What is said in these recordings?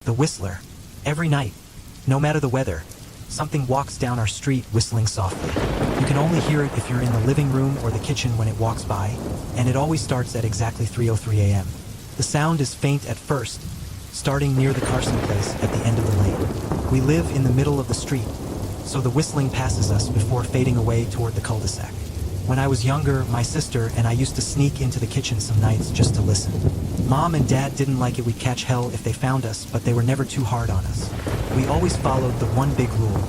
The whistler. Every night, no matter the weather, something walks down our street whistling softly. You can only hear it if you're in the living room or the kitchen when it walks by, and it always starts at exactly 3:03 a.m. The sound is faint at first, starting near the Carson place at the end of the lane. We live in the middle of the street, so the whistling passes us before fading away toward the cul-de-sac. When I was younger, my sister and I used to sneak into the kitchen some nights just to listen. Mom and Dad didn't like it we'd catch hell if they found us, but they were never too hard on us. We always followed the one big rule: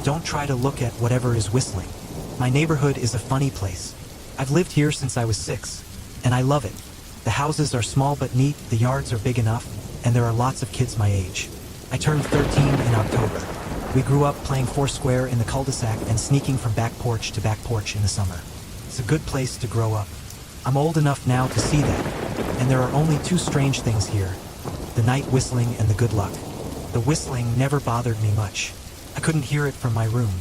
don't try to look at whatever is whistling. My neighborhood is a funny place. I've lived here since I was 6, and I love it. The houses are small but neat, the yards are big enough, and there are lots of kids my age. I turned 13 in October. We grew up playing foursquare in the cul-de-sac and sneaking from back porch to back porch in the summer. It's a good place to grow up. I'm old enough now to see that, and there are only two strange things here: the night whistling and the good luck. The whistling never bothered me much. I couldn't hear it from my room.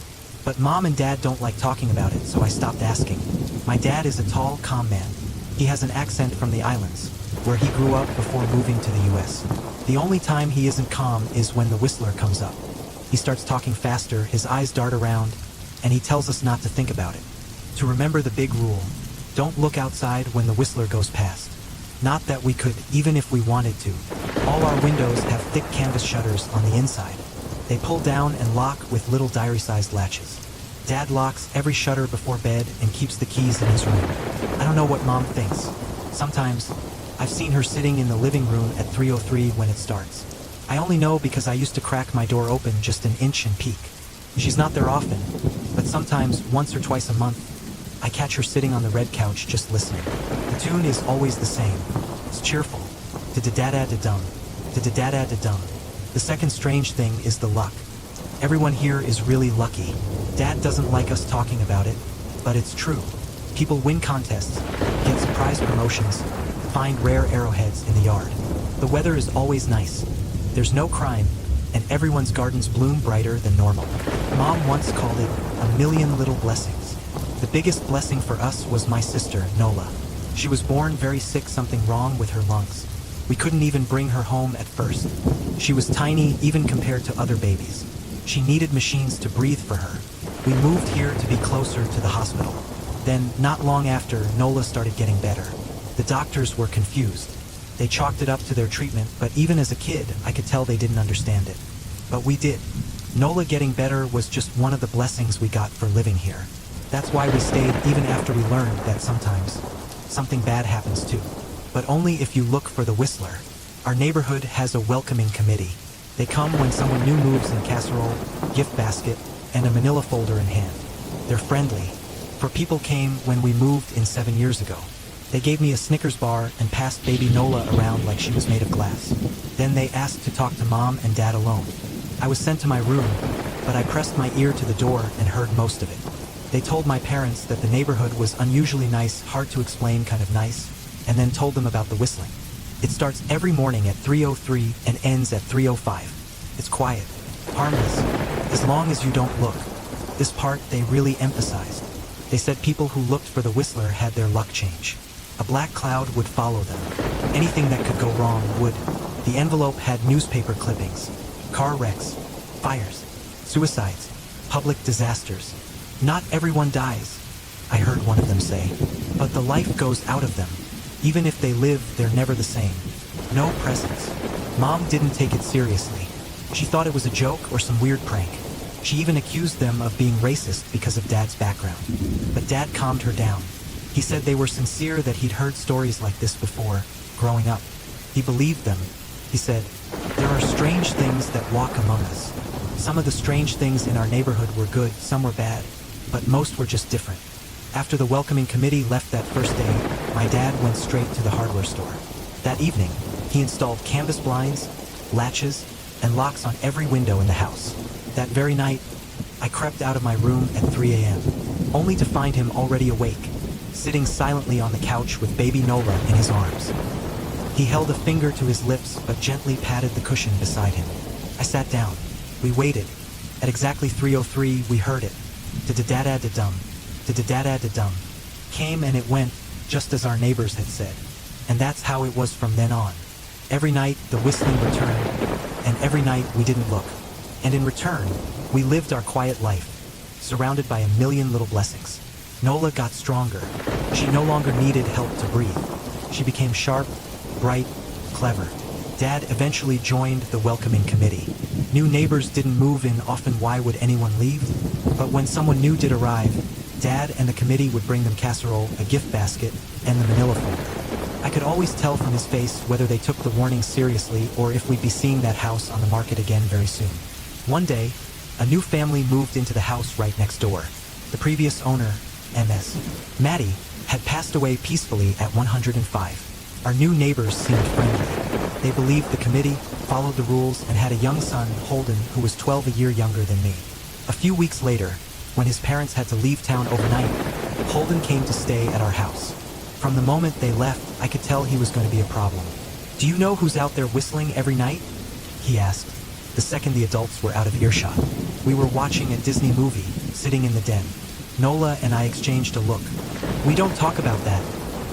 But Mom and Dad don't like talking about it, so I stopped asking. My dad is a tall, calm man. He has an accent from the islands, where he grew up before moving to the US. The only time he isn't calm is when the whistler comes up. He starts talking faster, his eyes dart around, and he tells us not to think about it. To remember the big rule: don't look outside when the whistler goes past. Not that we could, even if we wanted to. All our windows have thick canvas shutters on the inside. They pull down and lock with little diary-sized latches. Dad locks every shutter before bed and keeps the keys in his room. I don't know what Mom thinks. Sometimes, I've seen her sitting in the living room at 3:03 when it starts. I only know because I used to crack my door open just an inch and peek. She's not there often, but sometimes once or twice a month, I catch her sitting on the red couch just listening. The tune is always the same. It's cheerful. Da-da-da-da-da-dum. Da-da-da-da-da-dum. The second strange thing is the luck. Everyone here is really lucky. Dad doesn't like us talking about it, but it's true. People win contests, get surprise promotions, find rare arrowheads in the yard. The weather is always nice. There's no crime, and everyone's gardens bloom brighter than normal. Mom once called it a million little blessings. The biggest blessing for us was my sister, Nola. She was born very sick, something wrong with her lungs. We couldn't even bring her home at first. She was tiny even compared to other babies. She needed machines to breathe for her. We moved here to be closer to the hospital. Then, not long after, Nola started getting better. The doctors were confused. They chalked it up to their treatment, but even as a kid, I could tell they didn't understand it. But we did. Nola getting better was just one of the blessings we got for living here. That's why we stayed even after we learned that sometimes something bad happens too. But only if you look for the whistler. Our neighborhood has a welcoming committee. They come when someone new moves in casserole, gift basket, and a manila folder in hand. They're friendly. For people came when we moved in 7 years ago. They gave me a Snickers bar and passed baby Nola around like she was made of glass. Then they asked to talk to Mom and Dad alone. I was sent to my room, but I pressed my ear to the door and heard most of it. They told my parents that the neighborhood was unusually nice, hard to explain kind of nice, and then told them about the whistling. It starts every morning at 3:03 and ends at 3:05. It's quiet, harmless, as long as you don't look. This part they really emphasized. They said people who looked for the whistler had their luck change. A black cloud would follow them. Anything that could go wrong would. The envelope had newspaper clippings, car wrecks, fires, suicides, public disasters. Not everyone dies, I heard one of them say, but the life goes out of them. Even if they live, they're never the same. No presents. Mom didn't take it seriously. She thought it was a joke or some weird prank. She even accused them of being racist because of Dad's background. But Dad calmed her down. He said they were sincere, that he'd heard stories like this before, growing up. He believed them. He said, "There are strange things that walk among us. Some of the strange things in our neighborhood were good, some were bad, but most were just different." After the welcoming committee left that first day, my dad went straight to the hardware store. That evening, he installed canvas blinds, latches, and locks on every window in the house. That very night, I crept out of my room at 3 a.m., only to find him already awake, sitting silently on the couch with baby Nola in his arms. He held a finger to his lips but gently patted the cushion beside him. I sat down. We waited. At exactly 3:03, we heard it. Da-da-da-da-da-dum. Da-da-da-da-da-dum. Came and it went, just as our neighbors had said. And that's how it was from then on. Every night, the whistling returned, and every night we didn't look. And in return, we lived our quiet life, surrounded by a million little blessings. Nola got stronger. She no longer needed help to breathe. She became sharp, bright, clever. Dad eventually joined the welcoming committee. New neighbors didn't move in often. Why would anyone leave? But when someone new did arrive, Dad and the committee would bring them casserole, a gift basket, and the manila folder. I could always tell from his face whether they took the warning seriously or if we'd be seeing that house on the market again very soon. One day, a new family moved into the house right next door. The previous owner, Ms. Maddie, had passed away peacefully at 105. Our new neighbors seemed friendly. They believed the committee, followed the rules, and had a young son, Holden, who was 12 a year younger than me. A few weeks later, when his parents had to leave town overnight, Holden came to stay at our house. From the moment they left, I could tell he was going to be a problem. "Do you know who's out there whistling every night?" he asked, the second the adults were out of earshot. We were watching a Disney movie, sitting in the den. Nola and I exchanged a look. "We don't talk about that,"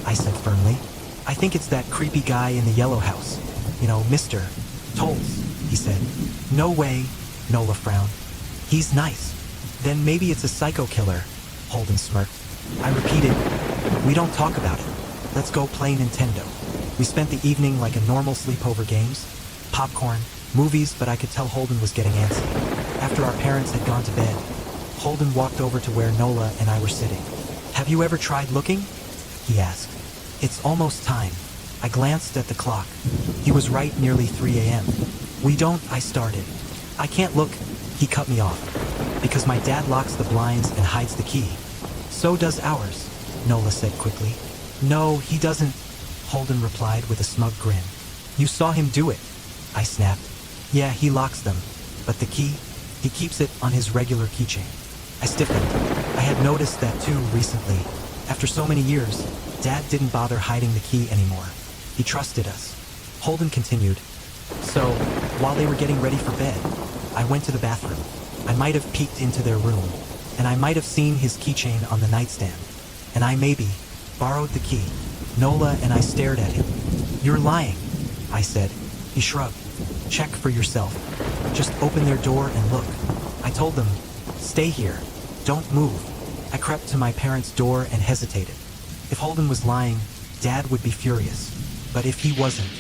I said firmly. "I think it's that creepy guy in the yellow house. You know, Mr. Tolls," he said. "No way," Nola frowned. "He's nice." "Then maybe it's a psycho killer," Holden smirked. I repeated, "We don't talk about it. Let's go play Nintendo." We spent the evening like a normal sleepover: games, popcorn, movies, but I could tell Holden was getting antsy. After our parents had gone to bed, Holden walked over to where Nola and I were sitting. "Have you ever tried looking?" he asked. "It's almost time." I glanced at the clock. He was right, nearly 3 a.m. "We don't," I started. "I can't look," he cut me off. "Because my dad locks the blinds and hides the key." "So does ours," Nola said quickly. "No, he doesn't," Holden replied with a smug grin. "You saw him do it," I snapped. "Yeah, he locks them. But the key? He keeps it on his regular keychain." I stiffened. I had noticed that too recently. After so many years, Dad didn't bother hiding the key anymore. He trusted us. Holden continued. "So, while they were getting ready for bed, I went to the bathroom. I might have peeked into their room, and I might have seen his keychain on the nightstand. And I maybe borrowed the key." Nola and I stared at him. "You're lying," I said. He shrugged. "Check for yourself. Just open their door and look." I told them, "Stay here. Don't move." I crept to my parents' door and hesitated. If Holden was lying, Dad would be furious. But if he wasn't,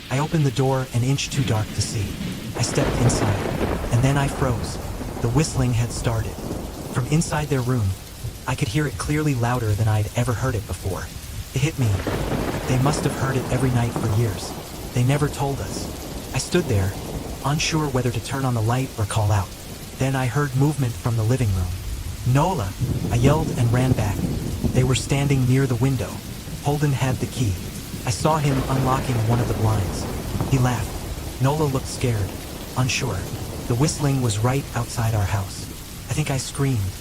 I opened the door an inch too dark to see. I stepped inside, and then I froze. The whistling had started. From inside their room, I could hear it clearly, louder than I'd ever heard it before. It hit me. They must have heard it every night for years. They never told us. I stood there, unsure whether to turn on the light or call out. Then I heard movement from the living room. "Nola!" I yelled and ran back. They were standing near the window. Holden had the key. I saw him unlocking one of the blinds. He laughed. Nola looked scared, unsure. The whistling was right outside our house. I think I screamed.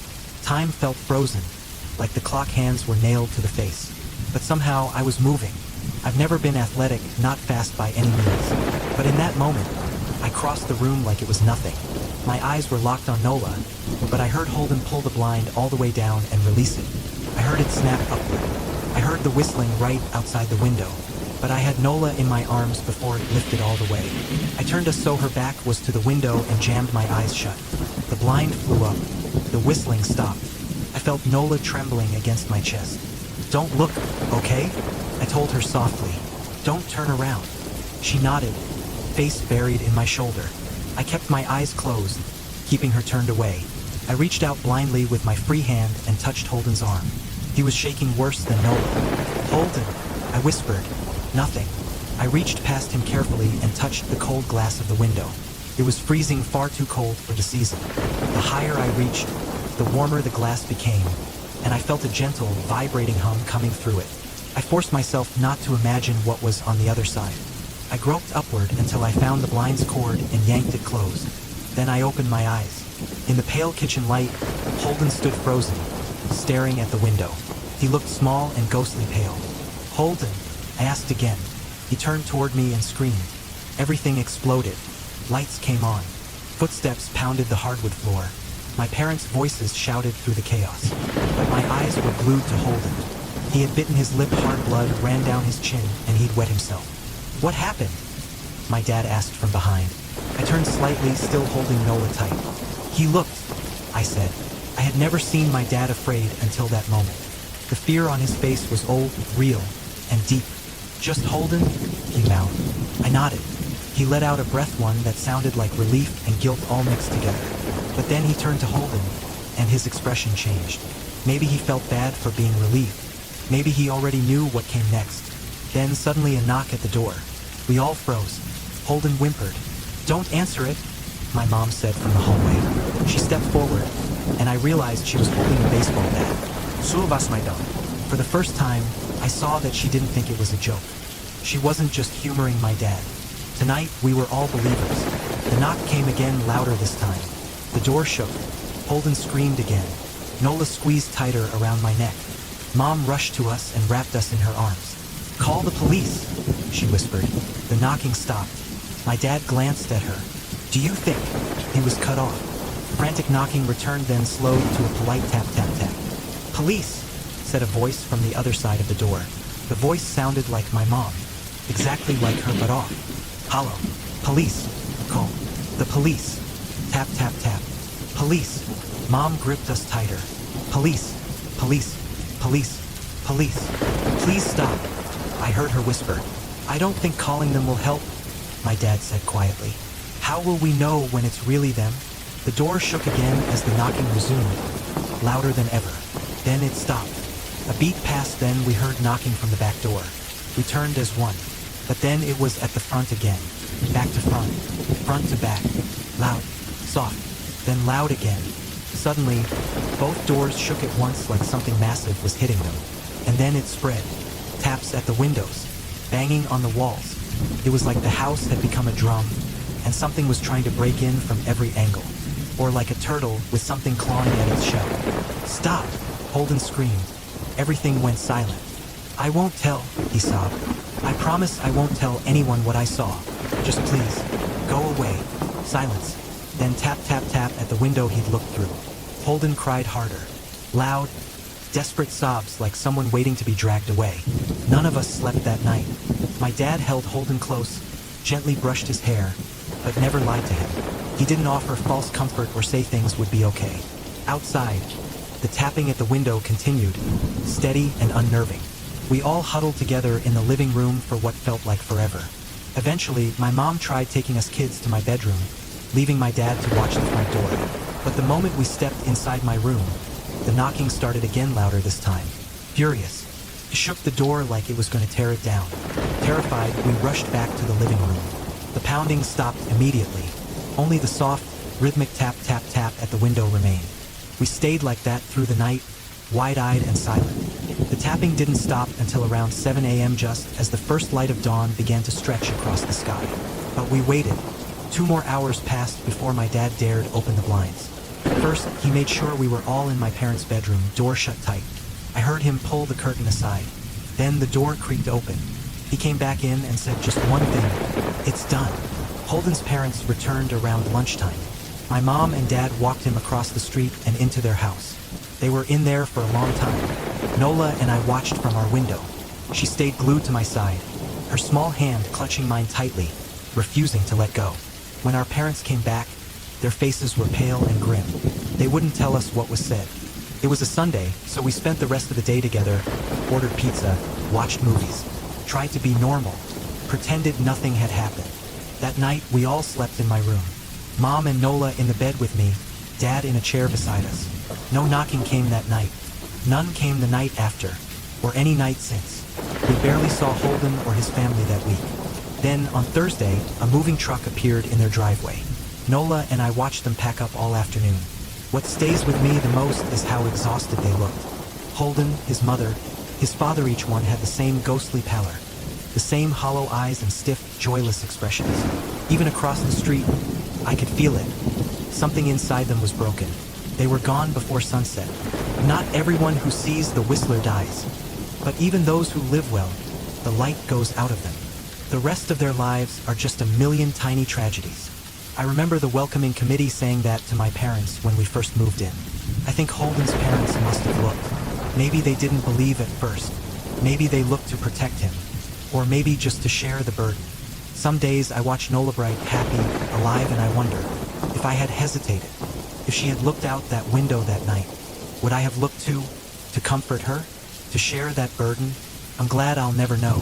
Time felt frozen, like the clock hands were nailed to the face. But somehow I was moving. I've never been athletic, not fast by any means. But in that moment, I crossed the room like it was nothing. My eyes were locked on Nola, but I heard Holden pull the blind all the way down and release it. I heard it snap upward. I heard the whistling right outside the window, but I had Nola in my arms before it lifted all the way. I turned to so her back was to the window and jammed my eyes shut. The blind flew up. The whistling stopped. I felt Nola trembling against my chest. "Don't look, okay?" I told her softly. "Don't turn around." She nodded, face buried in my shoulder. I kept my eyes closed, keeping her turned away. I reached out blindly with my free hand and touched Holden's arm. He was shaking worse than Nola. "Holden," I whispered. Nothing. I reached past him carefully and touched the cold glass of the window. It was freezing, far too cold for the season. The higher I reached, the warmer the glass became, and I felt a gentle, vibrating hum coming through it. I forced myself not to imagine what was on the other side. I groped upward until I found the blind's cord and yanked it closed. Then I opened my eyes. In the pale kitchen light, Holden stood frozen, staring at the window. He looked small and ghostly pale. "Holden," I asked again. He turned toward me and screamed. Everything exploded. Lights came on. Footsteps pounded the hardwood floor. My parents' voices shouted through the chaos. But my eyes were glued to Holden. He had bitten his lip, hard blood ran down his chin, and he'd wet himself. "What happened?" my dad asked from behind. I turned slightly, still holding Nola tight. He looked, I said. I had never seen my dad afraid until that moment. The fear on his face was old, real, and deep. Just Holden? He mouthed. I nodded. He let out a breath, one that sounded like relief and guilt all mixed together. But then he turned to Holden, and his expression changed. Maybe he felt bad for being relieved. Maybe he already knew what came next. Then suddenly a knock at the door. We all froze. Holden whimpered. Don't answer it, my mom said from the hallway. She stepped forward, and I realized she was holding a baseball bat. Subas, my dog. For the first time, I saw that she didn't think it was a joke. She wasn't just humoring my dad. Tonight, we were all believers. The knock came again, louder this time. The door shook. Holden screamed again. Nola squeezed tighter around my neck. Mom rushed to us and wrapped us in her arms. Call the police, she whispered. The knocking stopped. My dad glanced at her. Do you think? He was cut off. Frantic knocking returned, then slowed to a polite tap, tap, tap. Police, said a voice from the other side of the door. The voice sounded like my mom. Exactly like her, but off. Hollow. Police. Call. The police. Tap, tap, tap. Police. Mom gripped us tighter. Police. Police. Police. Police. Please stop. I heard her whisper. I don't think calling them will help, my dad said quietly. How will we know when it's really them? The door shook again as the knocking resumed, louder than ever. Then it stopped. A beat passed, then we heard knocking from the back door. We turned as one. But then it was at the front again. Back to front to back. Loud, soft, then loud again. Suddenly, both doors shook at once like something massive was hitting them. And then it spread. Taps at the windows, banging on the walls. It was like the house had become a drum, and something was trying to break in from every angle. Or like a turtle with something clawing at its shell. Stop, Holden screamed. Everything went silent. I won't tell, he sobbed. I promise I won't tell anyone what I saw. Just please, go away. Silence. Then tap, tap, tap at the window he'd looked through. Holden cried harder. Loud, desperate sobs like someone waiting to be dragged away. None of us slept that night. My dad held Holden close, gently brushed his hair, but never lied to him. He didn't offer false comfort or say things would be okay. Outside, the tapping at the window continued, steady and unnerving. We all huddled together in the living room for what felt like forever. Eventually, my mom tried taking us kids to my bedroom, leaving my dad to watch the front door. But the moment we stepped inside my room, the knocking started again, louder this time. Furious. It shook the door like it was going to tear it down. Terrified, we rushed back to the living room. The pounding stopped immediately. Only the soft, rhythmic tap, tap, tap at the window remained. We stayed like that through the night, wide-eyed and silent. The tapping didn't stop until around 7 a.m. just as the first light of dawn began to stretch across the sky. But we waited. 2 more hours passed before my dad dared open the blinds. First, he made sure we were all in my parents' bedroom, door shut tight. I heard him pull the curtain aside. Then the door creaked open. He came back in and said just one thing. It's done. Holden's parents returned around lunchtime. My mom and dad walked him across the street and into their house. They were in there for a long time. Nola and I watched from our window. She stayed glued to my side, her small hand clutching mine tightly, refusing to let go. When our parents came back, their faces were pale and grim. They wouldn't tell us what was said. It was a Sunday, so we spent the rest of the day together, ordered pizza, watched movies, tried to be normal, pretended nothing had happened. That night, we all slept in my room. Mom and Nola in the bed with me, Dad in a chair beside us. No knocking came that night. None came the night after, or any night since. We barely saw Holden or his family that week. Then, on Thursday, a moving truck appeared in their driveway. Nola and I watched them pack up all afternoon. What stays with me the most is how exhausted they looked. Holden, his mother, his father, each one had the same ghostly pallor, the same hollow eyes and stiff, joyless expressions. Even across the street, I could feel it. Something inside them was broken. They were gone before sunset. Not everyone who sees the Whistler dies, but even those who live well, the light goes out of them. The rest of their lives are just a million tiny tragedies. I remember the welcoming committee saying that to my parents when we first moved in. I think Holden's parents must have looked. Maybe they didn't believe at first. Maybe they looked to protect him. Or maybe just to share the burden. Some days I watch Nola Bright happy, alive, and I wonder, if I had hesitated, if she had looked out that window that night, would I have looked to comfort her, to share that burden? I'm glad I'll never know.